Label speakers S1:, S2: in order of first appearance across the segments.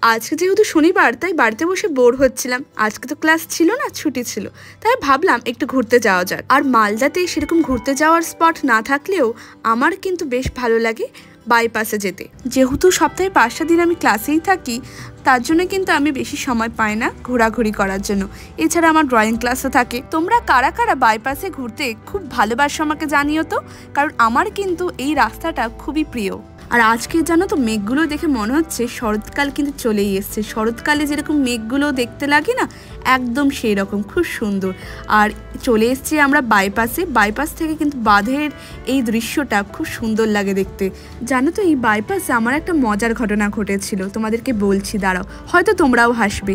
S1: আজকে যেহেতু শনিবার তাই বাড়িতে বসে বোর হচ্ছিলাম। আজকে তো ক্লাস ছিল না, ছুটি ছিল, তাই ভাবলাম একটু ঘুরতে যাওয়া যাক। আর মালদাতে সেরকম ঘুরতে যাওয়ার স্পট না থাকলেও আমার কিন্তু বেশ ভালো লাগে বাইপাসে যেতে। যেহেতু সপ্তাহে 5টা দিন আমি ক্লাসেই থাকি, তার জন্য কিন্তু আমি বেশি সময় পাই না ঘোরাঘুরি করার জন্য। এছাড়া আমার ড্রয়িং ক্লাসও থাকে। তোমরা কারা কারা বাইপাসে ঘুরতে খুব ভালোবাসো আমাকে জানিও তো, কারণ আমার কিন্তু এই রাস্তাটা খুবই প্রিয়। আর আজকে জানো তো মেঘগুলো দেখে মনে হচ্ছে শরৎকাল কিন্তু চলেই এসছে। শরৎকালে যেরকম মেঘগুলো দেখতে লাগে না, একদম সেই রকম, খুব সুন্দর। আর চলে এসছি আমরা বাইপাসে। বাইপাস থেকে কিন্তু বাঁধের এই দৃশ্যটা খুব সুন্দর লাগে দেখতে। জানো তো এই বাইপাসে আমার একটা মজার ঘটনা ঘটেছিল, তোমাদেরকে বলছি, দাঁড়াও, হয়তো তোমরাও হাসবে।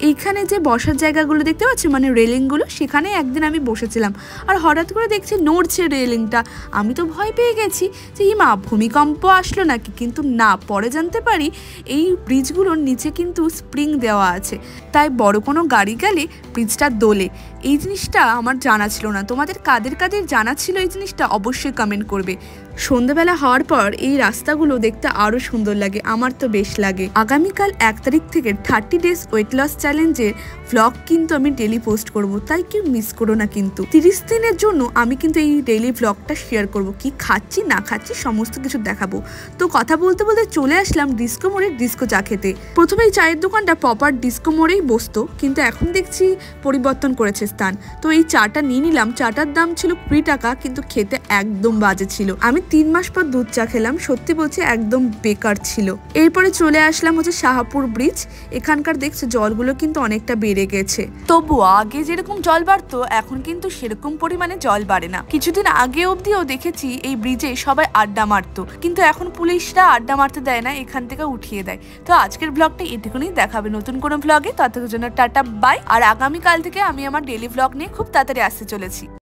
S1: এইখানে যে বসার জায়গাগুলো দেখতে পাচ্ছ, মানে রেলিংগুলো, সেখানে একদিন আমি বসেছিলাম আর হঠাৎ করে দেখছি নড়ছে রেলিংটা। আমি তো ভয় পেয়ে গেছি যে মা ভূমিকম্প আসলো নাকি, কিন্তু না, পরে জানতে পারি এই ব্রিজগুলোর নিচে কিন্তু স্প্রিং দেওয়া আছে, তাই বড় কোনো গাড়ি গেলে ব্রিজটা দোলে। এই জিনিসটা আমার জানা ছিল না। তোমাদের কাদের কাদের জানা ছিল এই জিনিসটা অবশ্যই কমেন্ট করবে। সন্ধ্যাবেলা হওয়ার পর এই রাস্তাগুলো দেখতে আরও সুন্দর লাগে, আমার তো বেশ লাগে। আগামীকাল 1 তারিখ থেকে 30 ডেজ ওয়েট লস চ্যালেঞ্জের ভ্লগ কিন্তু আমি ডেলি পোস্ট করব, তাই কেউ মিস করো না কিন্তু। 30 দিনের জন্য আমি কিন্তু এই ডেলি ভ্লগটা শেয়ার করব, কি খাচ্ছি না খাচ্ছি সমস্ত কিছু দেখাবো। তো কথা বলতে বলতে চলে আসলাম ডিস্কো মোড়ের ডিস্কো চা খেতে। প্রথমে এই চায়ের দোকানটা প্রপার ডিস্কো মোড়েই বসতো, কিন্তু এখন দেখছি পরিবর্তন করেছে স্থান। তো এই চাটা নিয়ে নিলাম। চাটার দাম ছিল 20 টাকা, কিন্তু খেতে একদম বাজে ছিল। আমি 3 মাস পর দুধ চা খেলাম, সত্যি বলছি একদম বেকার ছিল। এরপরে চলে আসলাম হচ্ছে শাহপুর ব্রিজ। এখানকার দেখছো জলগুলো কিন্তু অনেকটা বেড়ে গেছে, তবুও আগে যেরকম জল বাড়তো এখন কিন্তু সেরকম পরিমাণে জল বাড়ে না। কিছুদিন আগে অবধিও দেখেছি এই ব্রিজে সবাই আড্ডা মারতো, কিন্তু এখন পুলিশরা আড্ডা মারতে দেয় না, এখান থেকে উঠিয়ে দেয়। তো আজকের ব্লগটা এটুকুনি, দেখাবে নতুন কোনো ব্লগে। ততক্ষণের জন্য টাটা বাই। আর আগামীকাল থেকে আমি আমার ডেলি ব্লগ নিয়ে খুব তাড়াতাড়ি আসতে চলেছি।